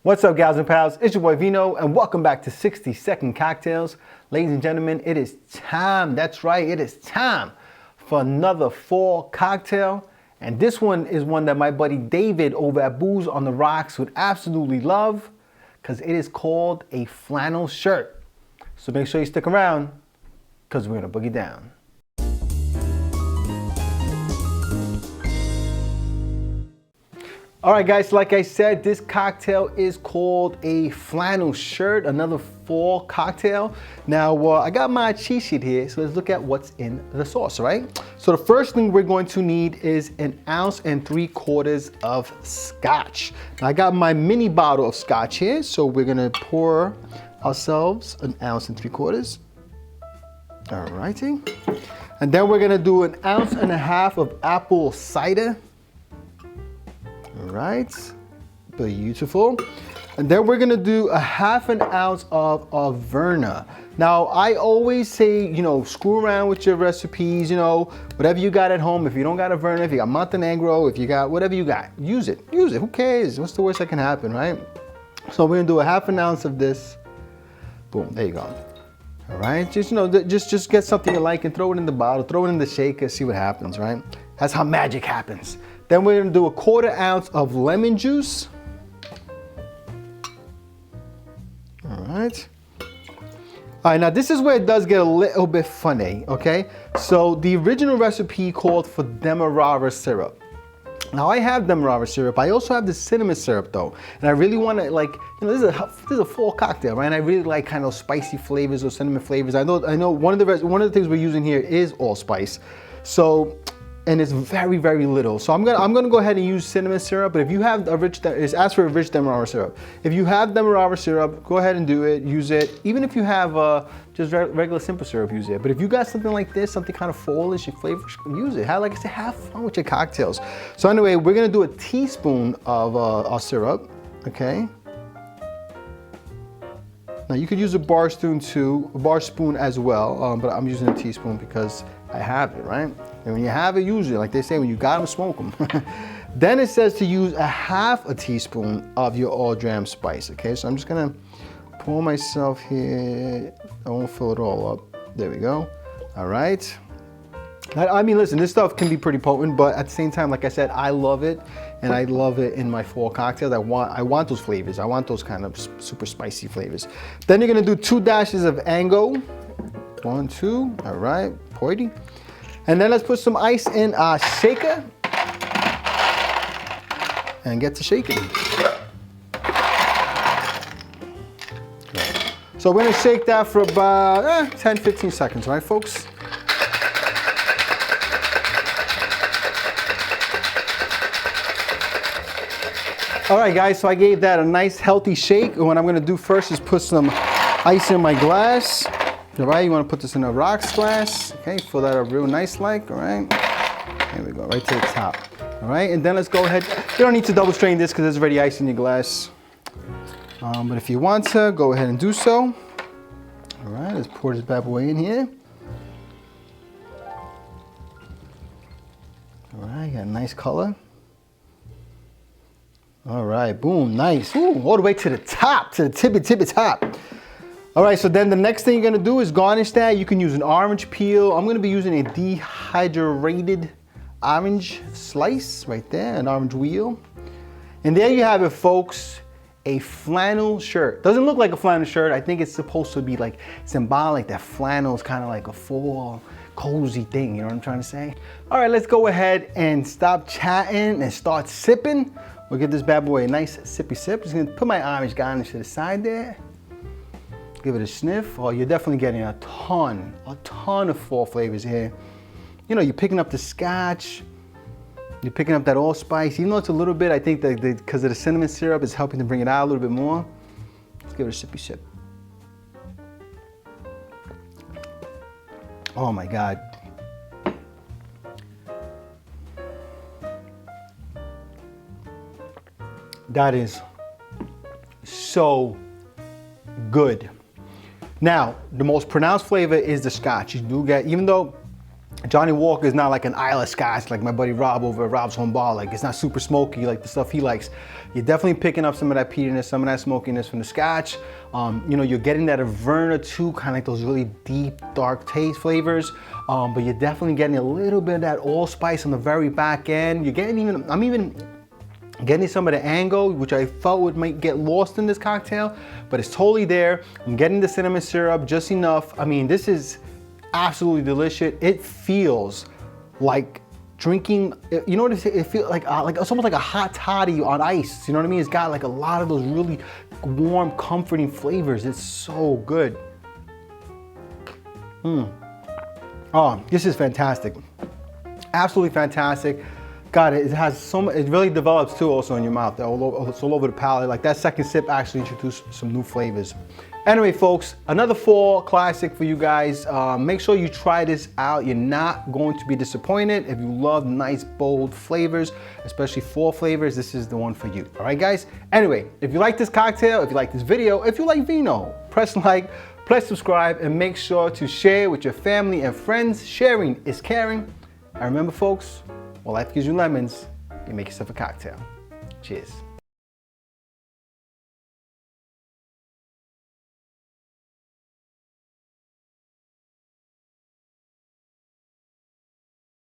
What's up, gals and pals? It's your boy Vino, and welcome back to 60-Second Cocktails. Ladies and gentlemen, it is time. That's right, it is time for another fall cocktail. And this one is one that my buddy David over at Booze on the Rocks would absolutely love, because it is called a flannel shirt. So make sure you stick around, because we're gonna boogie down. All right, guys, like I said, this cocktail is called a flannel shirt, another fall cocktail. Now, I got my cheat sheet here, so let's look at what's in the sauce, all right? So the first thing we're going to need is 1 3/4 ounces of Scotch. Now, I got my mini bottle of Scotch here, so we're gonna pour ourselves 1 3/4 ounces. All righty. And then we're gonna do 1.5 ounces of apple cider. All right, beautiful. And then we're gonna do 1/2 ounce of Averna. Now, I always say, screw around with your recipes, whatever you got at home. If you don't got Averna, if you got Montenegro, if you got whatever you got, use it, who cares? What's the worst that can happen, right? So we're gonna do 1/2 ounce of this. Boom, there you go. All right, just get something you like and throw it in the bottle, throw it in the shaker, see what happens, right? That's how magic happens. Then we're gonna do 1/4 ounce of lemon juice. All right. All right, now this is where it does get a little bit funny, okay? So the original recipe called for demerara syrup. Now I have demerara syrup. I also have the cinnamon syrup though. And I really wanna this is a fall cocktail, right? And I really like kind of spicy flavors or cinnamon flavors. I know one of the things we're using here is allspice. So, and it's very, very little. So I'm gonna go ahead and use cinnamon syrup, but if you have ask for a rich demerara syrup. If you have demerara syrup, go ahead and do it, use it. Even if you have just regular simple syrup, use it. But if you got something like this, something kind of fallish, your flavor, use it. Like I said, have fun with your cocktails. So anyway, we're gonna do 1 teaspoon of our syrup, okay? Now you could use a bar spoon as well, but I'm using a teaspoon because I have it, right? And when you have it, use it. Like they say, when you got them, smoke them. Then it says to use 1/2 teaspoon of your all dram spice, okay? So I'm just gonna pour myself here. I won't fill it all up. There we go. All right. I mean, listen, this stuff can be pretty potent, but at the same time, like I said, I love it, and I love it in my fall cocktails. I want those flavors. I want those kind of super spicy flavors. Then you're gonna do 2 dashes of Ango. 1, 2, all right, pointy. And then let's put some ice in our shaker and get to shaking. So we're gonna shake that for about 10-15 seconds, right, folks? All right, guys, so I gave that a nice healthy shake. And what I'm gonna do first is put some ice in my glass. All right, you wanna put this in a rocks glass. Okay, fill that up real nice like, all right? There we go, right to the top. All right, and then let's go ahead. You don't need to double strain this because there's already ice in your glass. But if you want to, go ahead and do so. All right, let's pour this bad boy in here. All right, got a nice color. All right, boom, nice. Ooh, all the way to the top, to the tippy top. All right, so then the next thing you're gonna do is garnish that. You can use an orange peel. I'm gonna be using a dehydrated orange slice right there, an orange wheel. And there you have it, folks, a flannel shirt. Doesn't look like a flannel shirt. I think it's supposed to be like symbolic that flannel is kind of like a fall cozy thing, you know what I'm trying to say? All right, let's go ahead and stop chatting and start sipping. We'll give this bad boy a nice sippy sip. Just gonna put my orange garnish to the side there. Give it a sniff. Oh, you're definitely getting a ton of fall flavors here. You're picking up the Scotch. You're picking up that allspice. Even though it's a little bit, I think that because of the cinnamon syrup, is helping to bring it out a little bit more. Let's give it a sippy sip. Oh my God. That is so good. Now, the most pronounced flavor is the Scotch. You do get, even though Johnny Walker is not like an Isle of Scotch like my buddy Rob over at Rob's Home Bar. Like, it's not super smoky like the stuff he likes. You're definitely picking up some of that peatiness, some of that smokiness from the Scotch. You know, you're getting that Averna too, kind of like those really deep, dark taste flavors. But you're definitely getting a little bit of that allspice on the very back end. You're getting I'm even getting some of the Ango, which I felt might get lost in this cocktail, but it's totally there. I'm getting the cinnamon syrup just enough. I mean, this is absolutely delicious. It feels like drinking, you know what it feels like it's almost like a hot toddy on ice. You know what I mean? It's got like a lot of those really warm, comforting flavors. It's so good. Oh, this is fantastic. Absolutely fantastic. God, it has so much, it really develops too also in your mouth. It's all over the palate. Like that second sip actually introduced some new flavors. Anyway, folks, another fall classic for you guys. Make sure you try this out. You're not going to be disappointed. If you love nice, bold flavors, especially fall flavors, this is the one for you. All right, guys? Anyway, if you like this cocktail, if you like this video, if you like vino, press like, press subscribe, and make sure to share with your family and friends. Sharing is caring. And remember, folks, when life gives you lemons, you make yourself a cocktail. Cheers.